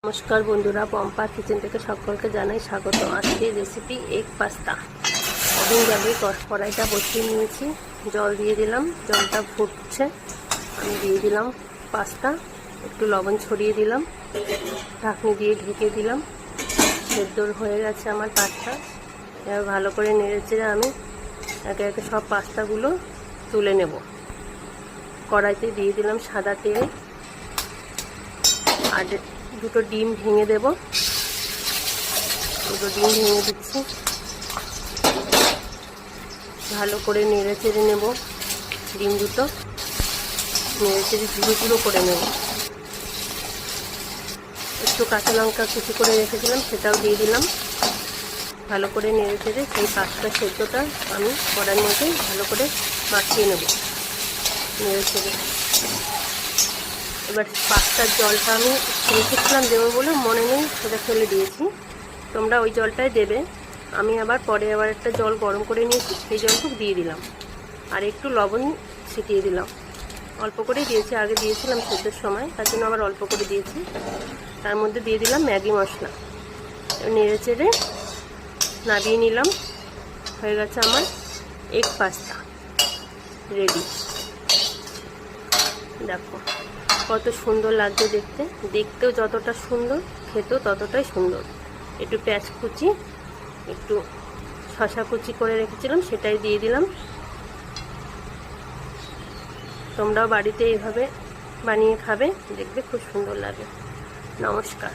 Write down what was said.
নমস্কার বন্ধুরা, পম্পা কিচেন থেকে সকলকে জানাই স্বাগত। আজকের রেসিপি এগ পাস্তা। ওভেন জ্বালিয়ে কড়াইটা বসিয়ে নিয়েছি, জল দিয়ে দিলাম, জলটা ফুটছে, আমি দিয়ে দিলাম পাস্তা, একটু লবণ ছড়িয়ে দিলাম, ঢাকনি দিয়ে ঢেকে দিলাম। সেদ্ধ হয়ে গেছে আমার পাস্তা। এবার ভালো করে নেড়েচেড়ে আমি একে একে সব পাস্তাগুলো তুলে নেব। কড়াইতে দিয়ে দিলাম সাদা তেল, আর দুটো ডিম ভেঙে দেব। দুটো ডিম ভেঙে দিচ্ছি, ভালো করে নেড়ে চেড়ে নেব। ডিম দুটো নেড়ে চেড়ে ঝুড়ো ঝুড়ো করে নেব। একটু কাঁচা লঙ্কা কুচি করে রেখেছিলাম, সেটাও দিয়ে দিলাম। ভালো করে নেড়ে চেড়ে সেই পাস্তা সেদ্ধটা আমি কড়াইয়ের মধ্যে ভালো করে মাখিয়ে নেব, নেড়ে চেড়ে। এবার পাস্তার জলটা আমি রেখেছিলাম দেবো বলে মনে নেই, সেটা ফেলে দিয়েছি। তোমরা ওই জলটাই দেবে। আমি আবার পরে একটা জল গরম করে নিয়েছি, সেই জলটুকু দিয়ে দিলাম, আর একটু লবণ ছিটিয়ে দিলাম। অল্প করেই দিয়েছি, আগে দিয়েছিলাম সেদ্ধের সময়, তার জন্য আবার অল্প করে দিয়েছি। তার মধ্যে দিয়ে দিলাম ম্যাগি মশলা, নেড়ে চেড়ে নামিয়ে নিলাম। হয়ে গেছে আমার এগ পাস্তা রেডি। দেখো কত সুন্দর লাগছে দেখতে, দেখতেও যতটা সুন্দর, খেতেও ততটাই সুন্দর। একটু পেঁয়াজ কুচি, একটু শসা কুচি করে রেখেছিলাম, সেটাই দিয়ে দিলাম। তোমরাও বাড়িতে এইভাবে বানিয়ে খাবে, দেখবে খুব সুন্দর লাগে। নমস্কার।